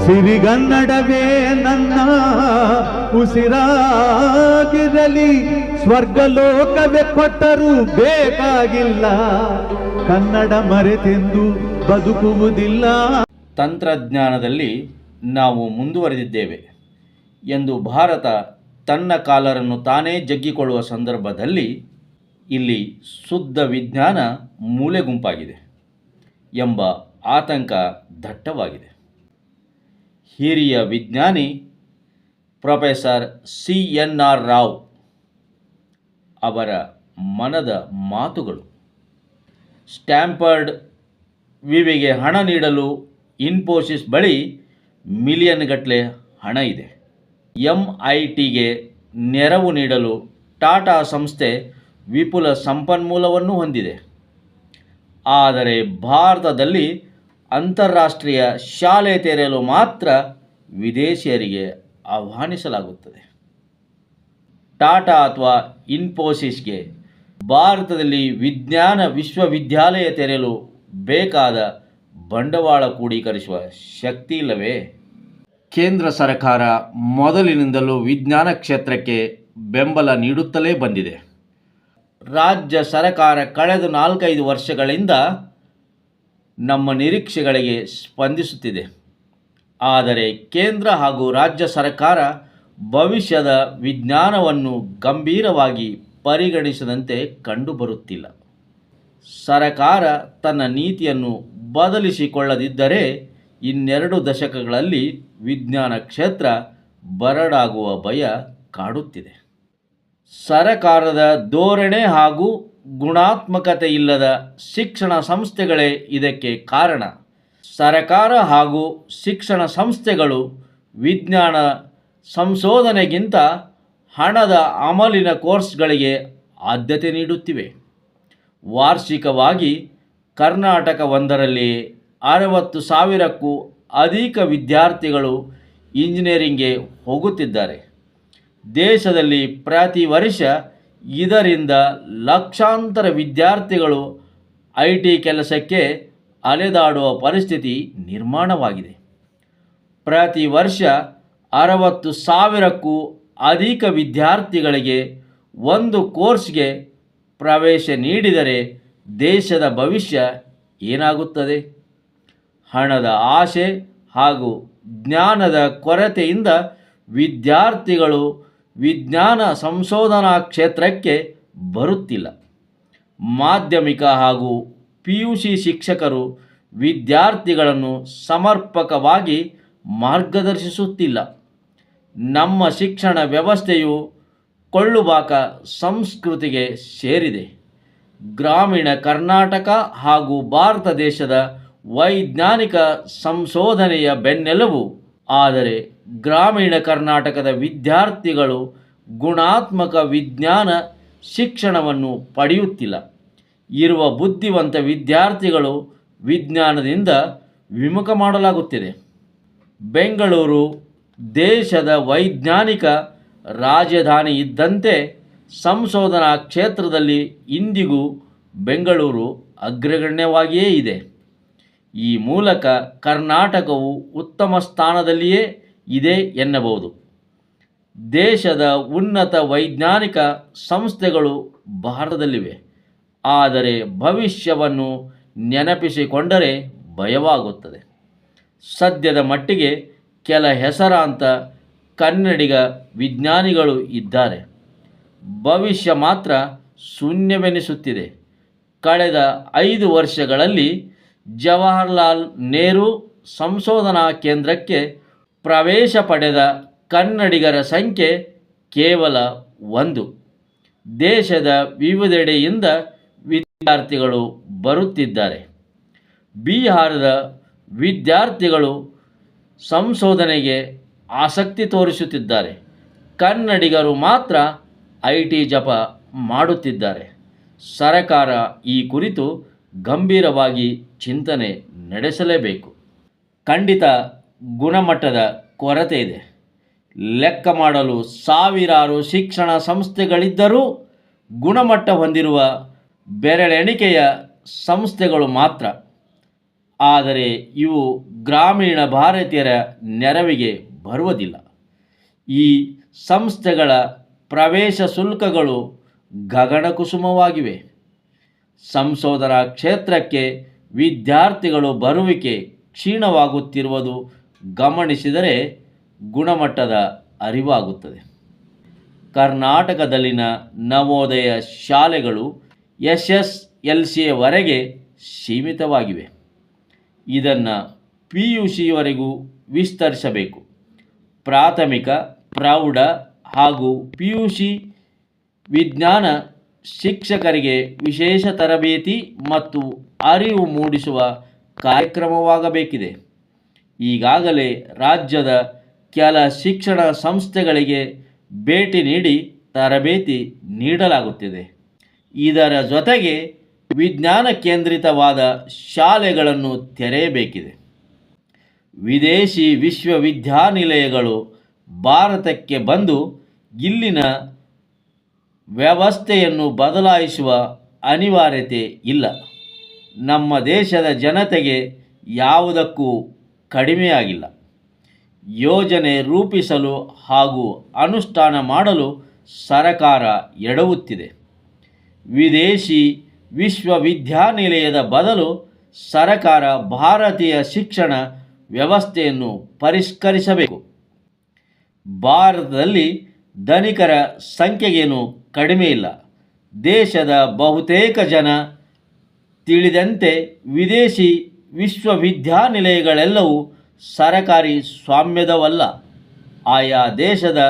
ಸಿರಿಗನ್ನಡವೇ ನನ್ನ ಉಸಿರಾಗಿರಲಿ, ಸ್ವರ್ಗಲೋಕವೇ ಕೊಟ್ಟರೂ ಬೇಕಾಗಿಲ್ಲ, ಕನ್ನಡ ಮರೆತೆಂದು ಬದುಕುವುದಿಲ್ಲ. ತಂತ್ರಜ್ಞಾನದಲ್ಲಿ ನಾವು ಮುಂದುವರೆದಿದ್ದೇವೆ ಎಂದು ಭಾರತ ತನ್ನ ಕಾಲರನ್ನು ತಾನೇ ಜಗ್ಗಿಕೊಳ್ಳುವ ಸಂದರ್ಭದಲ್ಲಿ ಇಲ್ಲಿ ಶುದ್ಧ ವಿಜ್ಞಾನ ಮೂಲೆಗುಂಪಾಗಿದೆ ಎಂಬ ಆತಂಕ ದಟ್ಟವಾಗಿದೆ. ಹಿರಿಯ ವಿಜ್ಞಾನಿ ಪ್ರೊಫೆಸರ್ CNR ರಾವ್ ಅವರ ಮನದ ಮಾತುಗಳು. ಸ್ಟ್ಯಾನ್ಫರ್ಡ್ ವಿವಿಗೆ ಹಣ ನೀಡಲು ಇನ್ಫೋಸಿಸ್ ಬಳಿ ಮಿಲಿಯನ್ ಗಟ್ಟಲೆ ಹಣ ಇದೆ. MITಗೆ ನೆರವು ನೀಡಲು ಟಾಟಾ ಸಂಸ್ಥೆ ವಿಪುಲ ಸಂಪನ್ಮೂಲವನ್ನು ಹೊಂದಿದೆ. ಆದರೆ ಭಾರತದಲ್ಲಿ ಅಂತಾರಾಷ್ಟ್ರೀಯ ಶಾಲೆ ತೆರೆಯಲು ಮಾತ್ರ ವಿದೇಶಿಯರಿಗೆ ಆಹ್ವಾನಿಸಲಾಗುತ್ತದೆ. ಟಾಟಾ ಅಥವಾ ಇನ್ಫೋಸಿಸ್ಗೆ ಭಾರತದಲ್ಲಿ ವಿಜ್ಞಾನ ವಿಶ್ವವಿದ್ಯಾಲಯ ತೆರೆಯಲು ಬೇಕಾದ ಬಂಡವಾಳ ಕ್ರೋಢೀಕರಿಸುವ ಶಕ್ತಿ ಇಲ್ಲವೇ? ಕೇಂದ್ರ ಸರ್ಕಾರ ಮೊದಲಿನಿಂದಲೂ ವಿಜ್ಞಾನ ಕ್ಷೇತ್ರಕ್ಕೆ ಬೆಂಬಲ ನೀಡುತ್ತಲೇ ಬಂದಿದೆ. ರಾಜ್ಯ ಸರ್ಕಾರ ಕಳೆದ 4-5 ವರ್ಷಗಳಿಂದ ನಮ್ಮ ನಿರೀಕ್ಷೆಗಳಿಗೆ ಸ್ಪಂದಿಸುತ್ತಿದೆ. ಆದರೆ ಕೇಂದ್ರ ಹಾಗೂ ರಾಜ್ಯ ಸರ್ಕಾರ ಭವಿಷ್ಯದ ವಿಜ್ಞಾನವನ್ನು ಗಂಭೀರವಾಗಿ ಪರಿಗಣಿಸದಂತೆ ಕಂಡುಬರುತ್ತಿಲ್ಲ. ಸರ್ಕಾರ ತನ್ನ ನೀತಿಯನ್ನು ಬದಲಿಸಿಕೊಳ್ಳದಿದ್ದರೆ 2 ದಶಕಗಳಲ್ಲಿ ವಿಜ್ಞಾನ ಕ್ಷೇತ್ರ ಬರಡಾಗುವ ಭಯ ಕಾಡುತ್ತಿದೆ. ಸರ್ಕಾರದ ಧೋರಣೆ ಹಾಗೂ ಗುಣಾತ್ಮಕತೆ ಇಲ್ಲದ ಶಿಕ್ಷಣ ಸಂಸ್ಥೆಗಳೇ ಇದಕ್ಕೆ ಕಾರಣ. ಸರ್ಕಾರ ಹಾಗೂ ಶಿಕ್ಷಣ ಸಂಸ್ಥೆಗಳು ವಿಜ್ಞಾನ ಸಂಶೋಧನೆಗಿಂತ ಹಣದ ಅಮಲಿನ ಕೋರ್ಸ್ಗಳಿಗೆ ಆದ್ಯತೆ ನೀಡುತ್ತಿವೆ. ವಾರ್ಷಿಕವಾಗಿ ಕರ್ನಾಟಕವೊಂದರಲ್ಲಿ 60,000ಕ್ಕೂ ಅಧಿಕ ವಿದ್ಯಾರ್ಥಿಗಳು ಇಂಜಿನಿಯರಿಂಗ್ಗೆ ಹೋಗುತ್ತಿದ್ದಾರೆ. ದೇಶದಲ್ಲಿ ಪ್ರತಿ ವರ್ಷ ಇದರಿಂದ ಲಕ್ಷಾಂತರ ವಿದ್ಯಾರ್ಥಿಗಳು IT ಕೆಲಸಕ್ಕೆ ಅಲೆದಾಡುವ ಪರಿಸ್ಥಿತಿ ನಿರ್ಮಾಣವಾಗಿದೆ. ಪ್ರತಿ ವರ್ಷ 60,000ಕ್ಕೂ ಅಧಿಕ ವಿದ್ಯಾರ್ಥಿಗಳಿಗೆ ಒಂದು ಕೋರ್ಸ್ಗೆ ಪ್ರವೇಶ ನೀಡಿದರೆ ದೇಶದ ಭವಿಷ್ಯ ಏನಾಗುತ್ತದೆ? ಹಣದ ಆಸೆ ಹಾಗೂ ಜ್ಞಾನದ ಕೊರತೆಯಿಂದ ವಿದ್ಯಾರ್ಥಿಗಳು ವಿಜ್ಞಾನ ಸಂಶೋಧನಾ ಕ್ಷೇತ್ರಕ್ಕೆ ಬರುತ್ತಿಲ್ಲ. ಮಾಧ್ಯಮಿಕ ಹಾಗೂ PUC ಶಿಕ್ಷಕರು ವಿದ್ಯಾರ್ಥಿಗಳನ್ನು ಸಮರ್ಪಕವಾಗಿ ಮಾರ್ಗದರ್ಶಿಸುತ್ತಿಲ್ಲ. ನಮ್ಮ ಶಿಕ್ಷಣ ವ್ಯವಸ್ಥೆಯು ಕೊಳ್ಳುಬಾಕ ಸಂಸ್ಕೃತಿಗೆ ಸೇರಿದೆ. ಗ್ರಾಮೀಣ ಕರ್ನಾಟಕ ಹಾಗೂ ಭಾರತ ದೇಶದ ವೈಜ್ಞಾನಿಕ ಸಂಶೋಧನೆಯ ಬೆನ್ನೆಲುಬು. ಆದರೆ ಗ್ರಾಮೀಣ ಕರ್ನಾಟಕದ ವಿದ್ಯಾರ್ಥಿಗಳು ಗುಣಾತ್ಮಕ ವಿಜ್ಞಾನ ಶಿಕ್ಷಣವನ್ನು ಪಡೆಯುತ್ತಿಲ್ಲ. ಇರುವ ಬುದ್ಧಿವಂತ ವಿದ್ಯಾರ್ಥಿಗಳು ವಿಜ್ಞಾನದಿಂದ ವಿಮುಖ ಮಾಡಲಾಗುತ್ತಿದೆ. ಬೆಂಗಳೂರು ದೇಶದ ವೈಜ್ಞಾನಿಕ ರಾಜಧಾನಿ ಇದ್ದಂತೆ ಸಂಶೋಧನಾ ಕ್ಷೇತ್ರದಲ್ಲಿ ಇಂದಿಗೂ ಬೆಂಗಳೂರು ಅಗ್ರಗಣ್ಯವಾಗಿಯೇ ಇದೆ. ಈ ಮೂಲಕ ಕರ್ನಾಟಕವು ಉತ್ತಮ ಸ್ಥಾನದಲ್ಲಿಯೇ ಇದೆ ಎನ್ನಬಹುದು. ದೇಶದ ಉನ್ನತ ವೈಜ್ಞಾನಿಕ ಸಂಸ್ಥೆಗಳು ಭಾರತದಲ್ಲಿವೆ. ಆದರೆ ಭವಿಷ್ಯವನ್ನು ನೆನಪಿಸಿಕೊಂಡರೆ ಭಯವಾಗುತ್ತದೆ. ಸದ್ಯದ ಮಟ್ಟಿಗೆ ಕೆಲ ಹೆಸರಾಂತ ಕನ್ನಡಿಗ ವಿಜ್ಞಾನಿಗಳು ಇದ್ದಾರೆ. ಭವಿಷ್ಯ ಮಾತ್ರ ಶೂನ್ಯವೆನಿಸುತ್ತಿದೆ. ಕಳೆದ 5 ವರ್ಷಗಳಲ್ಲಿ ಜವಾಹರಲಾಲ್ ನೆಹರು ಸಂಶೋಧನಾ ಕೇಂದ್ರಕ್ಕೆ ಪ್ರವೇಶ ಪಡೆದ ಕನ್ನಡಿಗರ ಸಂಖ್ಯೆ ಕೇವಲ 1. ದೇಶದ ವಿವಿಧೆಡೆಯಿಂದ ವಿದ್ಯಾರ್ಥಿಗಳು ಬರುತ್ತಿದ್ದಾರೆ. ಬಿಹಾರದ ವಿದ್ಯಾರ್ಥಿಗಳು ಸಂಶೋಧನೆಗೆ ಆಸಕ್ತಿ ತೋರಿಸುತ್ತಿದ್ದಾರೆ. ಕನ್ನಡಿಗರು ಮಾತ್ರ IT ಜಪ ಮಾಡುತ್ತಿದ್ದಾರೆ. ಸರ್ಕಾರ ಈ ಕುರಿತು ಗಂಭೀರವಾಗಿ ಚಿಂತನೆ ನಡೆಸಲೇಬೇಕು. ಖಂಡಿತ ಗುಣಮಟ್ಟದ ಕೊರತೆ ಇದೆ. ಲೆಕ್ಕ ಮಾಡಲು ಸಾವಿರಾರು ಶಿಕ್ಷಣ ಸಂಸ್ಥೆಗಳಿದ್ದರೂ ಗುಣಮಟ್ಟ ಹೊಂದಿರುವ ಬೆರಳೆಣಿಕೆಯ ಸಂಸ್ಥೆಗಳು ಮಾತ್ರ. ಆದರೆ ಇವು ಗ್ರಾಮೀಣ ಭಾರತೀಯರ ನೆರವಿಗೆ ಬರುವುದಿಲ್ಲ. ಈ ಸಂಸ್ಥೆಗಳ ಪ್ರವೇಶ ಶುಲ್ಕಗಳು ಗಗನಕುಸುಮವಾಗಿವೆ. ಸಂಶೋಧನಾ ಕ್ಷೇತ್ರಕ್ಕೆ ವಿದ್ಯಾರ್ಥಿಗಳು ಬರುವಿಕೆ ಕ್ಷೀಣವಾಗುತ್ತಿರುವುದು ಗಮನಿಸಿದರೆ ಗುಣಮಟ್ಟದ ಅರಿವಾಗುತ್ತದೆ. ಕರ್ನಾಟಕದಲ್ಲಿನ ನವೋದಯ ಶಾಲೆಗಳು SSLCಯವರೆಗೆ ಸೀಮಿತವಾಗಿವೆ. ಇದನ್ನು PUCವರೆಗೂ ವಿಸ್ತರಿಸಬೇಕು. ಪ್ರಾಥಮಿಕ, ಪ್ರೌಢ ಹಾಗೂ PUC ವಿಜ್ಞಾನ ಶಿಕ್ಷಕರಿಗೆ ವಿಶೇಷ ತರಬೇತಿ ಮತ್ತು ಅರಿವು ಮೂಡಿಸುವ ಕಾರ್ಯಕ್ರಮವಾಗಬೇಕಿದೆ. ಈಗಾಗಲೇ ರಾಜ್ಯದ ಕೆಲ ಶಿಕ್ಷಣ ಸಂಸ್ಥೆಗಳಿಗೆ ಭೇಟಿ ನೀಡಿ ತರಬೇತಿ ನೀಡಲಾಗುತ್ತಿದೆ. ಇದರ ಜೊತೆಗೆ ವಿಜ್ಞಾನ ಕೇಂದ್ರಿತವಾದ ಶಾಲೆಗಳನ್ನು ತೆರೆಯಬೇಕಿದೆ. ವಿದೇಶಿ ವಿಶ್ವವಿದ್ಯಾನಿಲಯಗಳು ಭಾರತಕ್ಕೆ ಬಂದು ಇಲ್ಲಿನ ವ್ಯವಸ್ಥೆಯನ್ನು ಬದಲಾಯಿಸುವ ಅನಿವಾರ್ಯತೆ ಇಲ್ಲ. ನಮ್ಮ ದೇಶದ ಜನತೆಗೆ ಯಾವುದಕ್ಕೂ ಕಡಿಮೆಯಾಗಿಲ್ಲ. ಯೋಜನೆ ರೂಪಿಸಲು ಹಾಗೂ ಅನುಷ್ಠಾನ ಮಾಡಲು ಸರಕಾರ ಎಡವುತ್ತಿದೆ. ವಿದೇಶಿ ವಿಶ್ವವಿದ್ಯಾನಿಲಯದ ಬದಲು ಸರಕಾರ ಭಾರತೀಯ ಶಿಕ್ಷಣ ವ್ಯವಸ್ಥೆಯನ್ನು ಪರಿಷ್ಕರಿಸಬೇಕು. ಭಾರತದಲ್ಲಿ ಧನಿಕರ ಸಂಖ್ಯೆಗೇನು ಕಡಿಮೆ ಇಲ್ಲ. ದೇಶದ ಬಹುತೇಕ ಜನ ತಿಳಿದಂತೆ ವಿದೇಶಿ ವಿಶ್ವವಿದ್ಯಾನಿಲಯಗಳೆಲ್ಲವೂ ಸರಕಾರಿ ಸ್ವಾಮ್ಯದವಲ್ಲ. ಆಯಾ ದೇಶದ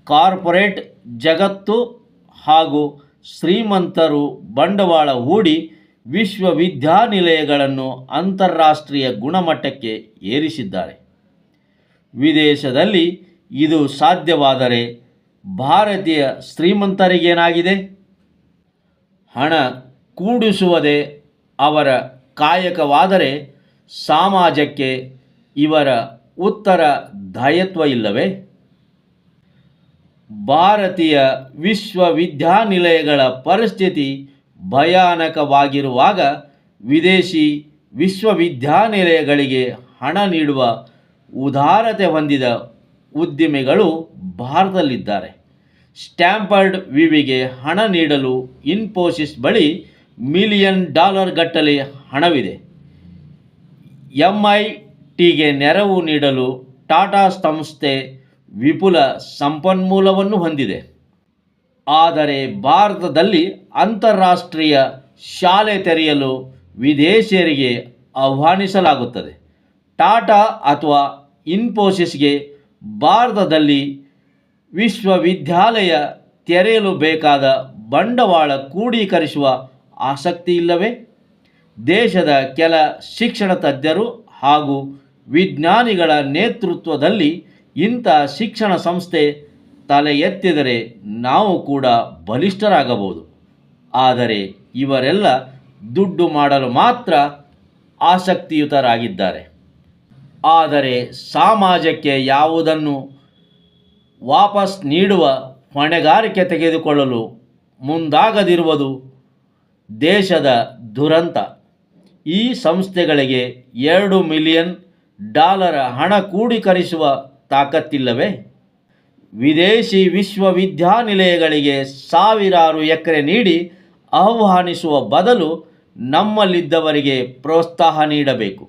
ಕಾರ್ಪೊರೇಟ್ ಜಗತ್ತು ಹಾಗೂ ಶ್ರೀಮಂತರು ಬಂಡವಾಳ ಹೂಡಿ ವಿಶ್ವವಿದ್ಯಾನಿಲಯಗಳನ್ನು ಅಂತಾರಾಷ್ಟ್ರೀಯ ಗುಣಮಟ್ಟಕ್ಕೆ ಏರಿಸಿದ್ದಾರೆ. ವಿದೇಶದಲ್ಲಿ ಇದು ಸಾಧ್ಯವಾದರೆ ಭಾರತೀಯ ಶ್ರೀಮಂತರಿಗೇನಾಗಿದೆ? ಹಣ ಕೂಡಿಸುವುದೇ ಅವರ ಕಾಯಕವಾದರೆ ಸಮಾಜಕ್ಕೆ ಇವರ ಉತ್ತರದಾಯಿತ್ವ ಇಲ್ಲವೇ? ಭಾರತೀಯ ವಿಶ್ವವಿದ್ಯಾನಿಲಯಗಳ ಪರಿಸ್ಥಿತಿ ಭಯಾನಕವಾಗಿರುವಾಗ ವಿದೇಶಿ ವಿಶ್ವವಿದ್ಯಾನಿಲಯಗಳಿಗೆ ಹಣ ನೀಡುವ ಉದಾರತೆ ಹೊಂದಿದ ಉದ್ಯಮಿಗಳು ಭಾರತದಲ್ಲಿದ್ದಾರೆ. ಸ್ಟ್ಯಾನ್ಫೋರ್ಡ್ ವಿವಿಗೆ ಹಣ ನೀಡಲು ಇನ್ಫೋಸಿಸ್ ಬಳಿ $1 ಮಿಲಿಯನ್ ಗಟ್ಟಲೆ ಹಣವಿದೆ. MITಗೆ ನೆರವು ನೀಡಲು ಟಾಟಾ ಸಂಸ್ಥೆ ವಿಪುಲ ಸಂಪನ್ಮೂಲವನ್ನು ಹೊಂದಿದೆ. ಆದರೆ ಭಾರತದಲ್ಲಿ ಅಂತಾರಾಷ್ಟ್ರೀಯ ಶಾಲೆ ತೆರೆಯಲು ವಿದೇಶಿಯರಿಗೆ ಆಹ್ವಾನಿಸಲಾಗುತ್ತದೆ. ಟಾಟಾ ಅಥವಾ ಇನ್ಫೋಸಿಸ್ಗೆ ಭಾರತದಲ್ಲಿ ವಿಶ್ವವಿದ್ಯಾಲಯ ತೆರೆಯಲು ಬೇಕಾದ ಬಂಡವಾಳ ಕ್ರೋಢೀಕರಿಸುವ ಆಸಕ್ತಿ ಇಲ್ಲವೇ? ದೇಶದ ಕೆಲ ಶಿಕ್ಷಣ ತಜ್ಞರು ಹಾಗೂ ವಿಜ್ಞಾನಿಗಳ ನೇತೃತ್ವದಲ್ಲಿ ಇಂಥ ಶಿಕ್ಷಣ ಸಂಸ್ಥೆ ತಲೆ ಎತ್ತಿದರೆ ನಾವು ಕೂಡ ಬಲಿಷ್ಠರಾಗಬಹುದು. ಆದರೆ ಇವರೆಲ್ಲ ದುಡ್ಡು ಮಾಡಲು ಮಾತ್ರ ಆಸಕ್ತಿಯುತರಾಗಿದ್ದಾರೆ. ಆದರೆ ಸಮಾಜಕ್ಕೆ ಯಾವುದನ್ನು ವಾಪಸ್ ನೀಡುವ ಹೊಣೆಗಾರಿಕೆ ತೆಗೆದುಕೊಳ್ಳಲು ಮುಂದಾಗದಿರುವುದು ದೇಶದ ದುರಂತ. ಈ ಸಂಸ್ಥೆಗಳಿಗೆ $2 ಮಿಲಿಯನ್ ಹಣ ಕ್ರೋಢೀಕರಿಸುವ ತಾಕತ್ತಿಲ್ಲವೇ? ವಿದೇಶಿ ವಿಶ್ವವಿದ್ಯಾನಿಲಯಗಳಿಗೆ ಸಾವಿರಾರು ಎಕರೆ ನೀಡಿ ಆಹ್ವಾನಿಸುವ ಬದಲು ನಮ್ಮಲ್ಲಿದ್ದವರಿಗೆ ಪ್ರೋತ್ಸಾಹ ನೀಡಬೇಕು.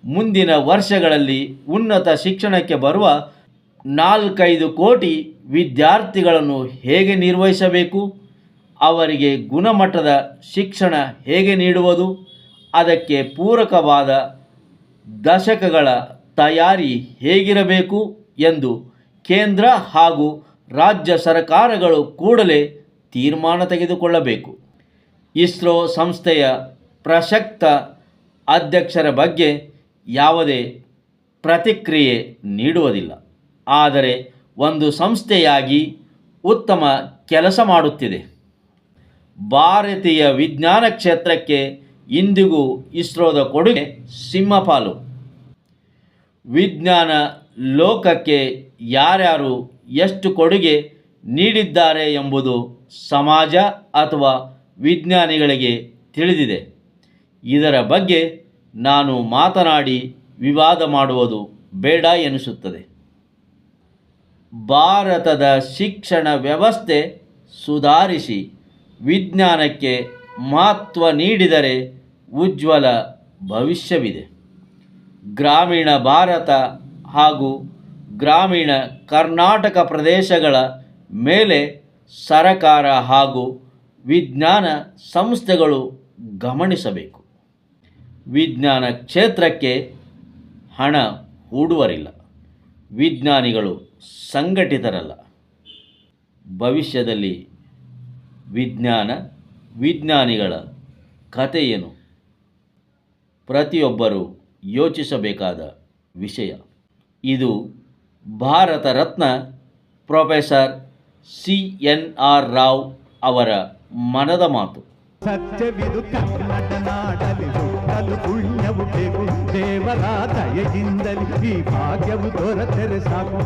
ಮುಂದಿನ ವರ್ಷಗಳಲ್ಲಿ ಉನ್ನತ ಶಿಕ್ಷಣಕ್ಕೆ ಬರುವ 4-5 ಕೋಟಿ ವಿದ್ಯಾರ್ಥಿಗಳನ್ನು ಹೇಗೆ ನಿರ್ವಹಿಸಬೇಕು? ಅವರಿಗೆ ಗುಣಮಟ್ಟದ ಶಿಕ್ಷಣ ಹೇಗೆ ನೀಡುವುದು? ಅದಕ್ಕೆ ಪೂರಕವಾದ ದಶಕಗಳ ತಯಾರಿ ಹೇಗಿರಬೇಕು ಎಂದು ಕೇಂದ್ರ ಹಾಗೂ ರಾಜ್ಯ ಸರ್ಕಾರಗಳು ಕೂಡಲೇ ತೀರ್ಮಾನ ತೆಗೆದುಕೊಳ್ಳಬೇಕು. ಇಸ್ರೋ ಸಂಸ್ಥೆಯ ಪ್ರಸಕ್ತ ಅಧ್ಯಕ್ಷರ ಬಗ್ಗೆ ಯಾವುದೇ ಪ್ರತಿಕ್ರಿಯೆ ನೀಡುವುದಿಲ್ಲ. ಆದರೆ ಒಂದು ಸಂಸ್ಥೆಯಾಗಿ ಉತ್ತಮ ಕೆಲಸ ಮಾಡುತ್ತಿದೆ. ಭಾರತೀಯ ವಿಜ್ಞಾನ ಕ್ಷೇತ್ರಕ್ಕೆ ಇಂದಿಗೂ ಇಸ್ರೋದ ಕೊಡುಗೆ ಸಿಂಹಪಾಲು. ವಿಜ್ಞಾನ ಲೋಕಕ್ಕೆ ಯಾರ್ಯಾರು ಎಷ್ಟು ಕೊಡುಗೆ ನೀಡಿದ್ದಾರೆ ಎಂಬುದು ಸಮಾಜ ಅಥವಾ ವಿಜ್ಞಾನಿಗಳಿಗೆ ತಿಳಿದಿದೆ. ಇದರ ಬಗ್ಗೆ ನಾನು ಮಾತನಾಡಿ ವಿವಾದ ಮಾಡುವುದು ಬೇಡ ಎನಿಸುತ್ತದೆ. ಭಾರತದ ಶಿಕ್ಷಣ ವ್ಯವಸ್ಥೆ ಸುಧಾರಿಸಿ ವಿಜ್ಞಾನಕ್ಕೆ ಮಹತ್ವ ನೀಡಿದರೆ ಉಜ್ವಲ ಭವಿಷ್ಯವಿದೆ. ಗ್ರಾಮೀಣ ಭಾರತ ಹಾಗೂ ಗ್ರಾಮೀಣ ಕರ್ನಾಟಕ ಪ್ರದೇಶಗಳ ಮೇಲೆ ಸರಕಾರ ಹಾಗೂ ವಿಜ್ಞಾನ ಸಂಸ್ಥೆಗಳು ಗಮನಿಸಬೇಕು. ವಿಜ್ಞಾನ ಕ್ಷೇತ್ರಕ್ಕೆ ಹಣ ಹೂಡುವರಿಲ್ಲ, ವಿಜ್ಞಾನಿಗಳು ಸಂಘಟಿತರಲ್ಲ. ಭವಿಷ್ಯದಲ್ಲಿ ವಿಜ್ಞಾನಿಗಳ ಕಥೆಯೇನು? ಪ್ರತಿಯೊಬ್ಬರೂ ಯೋಚಿಸಬೇಕಾದ ವಿಷಯ. ಇದು ಭಾರತ ರತ್ನ ಪ್ರೊಫೆಸರ್ CNR ರಾವ್ ಅವರ ಮನದ ಮಾತು. ಸತ್ಯವಿದು ಕನ್ನಡ ನಾಡಲಿ ಹುಟ್ಟಲು ಪುಣ್ಯವು ಬೇಕು, ದೇವರ ದಯೆಯಿಂದಲಿ ಈ ಭಾಗ್ಯವು ದೊರೆತರೆ ಸಾಕು.